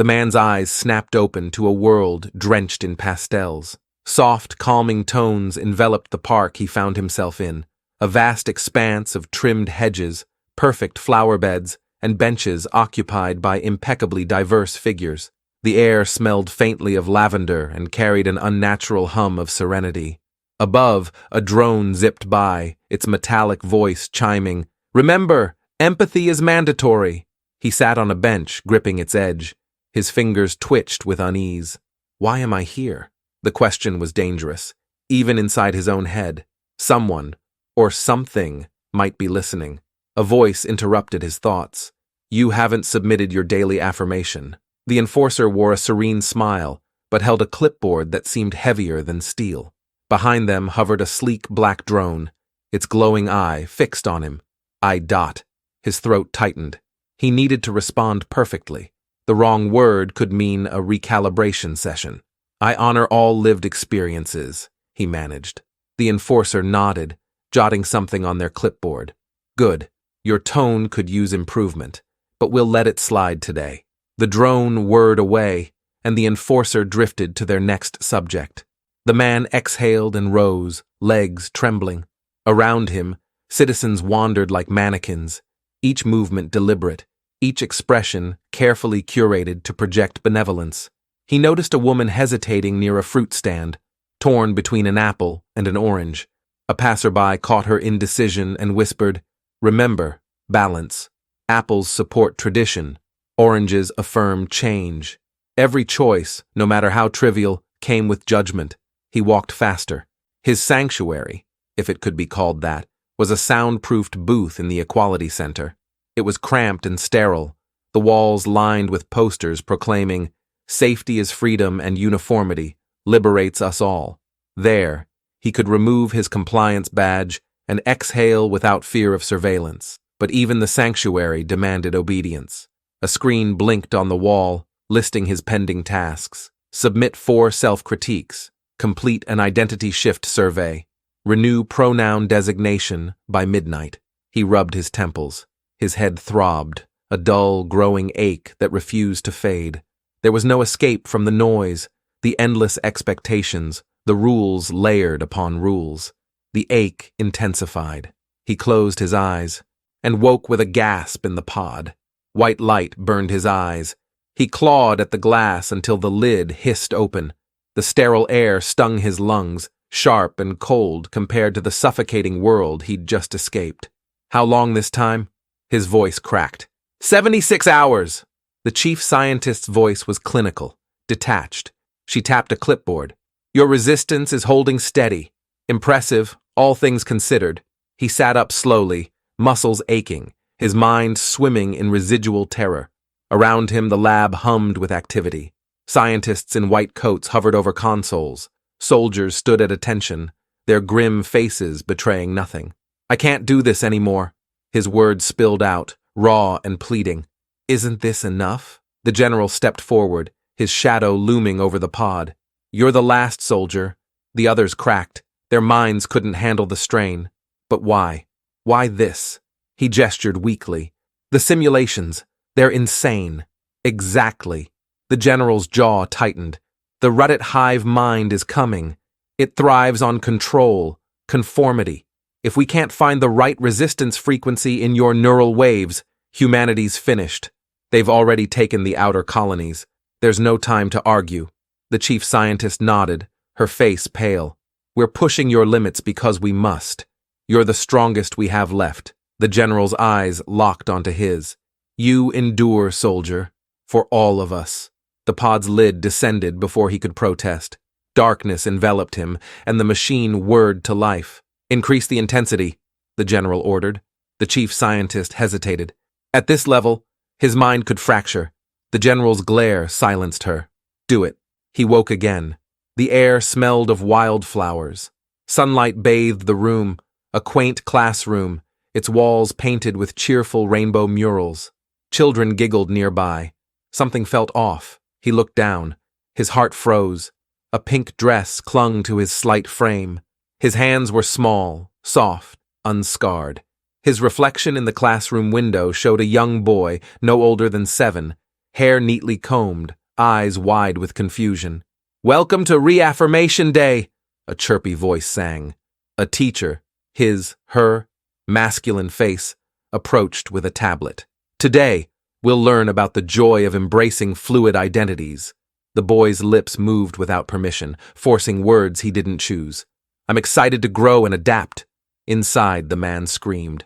The man's eyes snapped open to a world drenched in pastels. Soft, calming tones enveloped the park he found himself in, a vast expanse of trimmed hedges, perfect flower beds, and benches occupied by impeccably diverse figures. The air smelled faintly of lavender and carried an unnatural hum of serenity. Above, a drone zipped by, its metallic voice chiming, "Remember, empathy is mandatory." He sat on a bench, gripping its edge. His fingers twitched with unease. Why am I here? The question was dangerous. Even inside his own head, someone, or something, might be listening. A voice interrupted his thoughts. "You haven't submitted your daily affirmation." The enforcer wore a serene smile, but held a clipboard that seemed heavier than steel. Behind them hovered a sleek black drone, its glowing eye fixed on him. I. His throat tightened. He needed to respond perfectly. The wrong word could mean a recalibration session. "I honor all lived experiences," he managed. The enforcer nodded, jotting something on their clipboard. "Good. Your tone could use improvement, but we'll let it slide today." The drone whirred away, and the enforcer drifted to their next subject. The man exhaled and rose, legs trembling. Around him, citizens wandered like mannequins, each movement deliberate, each expression carefully curated to project benevolence. He noticed a woman hesitating near a fruit stand, torn between an apple and an orange. A passerby caught her indecision and whispered, "Remember, balance. Apples support tradition. Oranges affirm change." Every choice, no matter how trivial, came with judgment. He walked faster. His sanctuary, if it could be called that, was a soundproofed booth in the Equality Center. It was cramped and sterile, the walls lined with posters proclaiming, "Safety is freedom and uniformity, liberates us all." There, he could remove his compliance badge and exhale without fear of surveillance. But even the sanctuary demanded obedience. A screen blinked on the wall, listing his pending tasks. Submit 4 self-critiques. Complete an identity shift survey. Renew pronoun designation by midnight. He rubbed his temples. His head throbbed, a dull, growing ache that refused to fade. There was no escape from the noise, the endless expectations, the rules layered upon rules. The ache intensified. He closed his eyes and woke with a gasp in the pod. White light burned his eyes. He clawed at the glass until the lid hissed open. The sterile air stung his lungs, sharp and cold compared to the suffocating world he'd just escaped. "How long this time?" His voice cracked. 76 hours! The chief scientist's voice was clinical, detached. She tapped a clipboard. "Your resistance is holding steady. Impressive, all things considered." He sat up slowly, muscles aching, his mind swimming in residual terror. Around him, the lab hummed with activity. Scientists in white coats hovered over consoles. Soldiers stood at attention, their grim faces betraying nothing. "I can't do this anymore." His words spilled out, raw and pleading. "Isn't this enough?" The general stepped forward, his shadow looming over the pod. "You're the last soldier." The others cracked. Their minds couldn't handle the strain. But why? Why this? He gestured weakly. "The simulations. They're insane." "Exactly." The general's jaw tightened. "The rutted hive mind is coming. It thrives on control, conformity. If we can't find the right resistance frequency in your neural waves, humanity's finished. They've already taken the outer colonies. There's no time to argue." The chief scientist nodded, her face pale. "We're pushing your limits because we must. You're the strongest we have left." The general's eyes locked onto his. "You endure, soldier. For all of us." The pod's lid descended before he could protest. Darkness enveloped him, and the machine whirred to life. "Increase the intensity," the general ordered. The chief scientist hesitated. At this level, his mind could fracture. The general's glare silenced her. "Do it." He woke again. The air smelled of wildflowers. Sunlight bathed the room, a quaint classroom, its walls painted with cheerful rainbow murals. Children giggled nearby. Something felt off. He looked down. His heart froze. A pink dress clung to his slight frame. His hands were small, soft, unscarred. His reflection in the classroom window showed a young boy, no older than 7. hair neatly combed, eyes wide with confusion. "Welcome to Reaffirmation Day," a chirpy voice sang. A teacher, her, masculine face, approached with a tablet. "Today, we'll learn about the joy of embracing fluid identities." The boy's lips moved without permission, forcing words he didn't choose. "I'm excited to grow and adapt." Inside, the man screamed.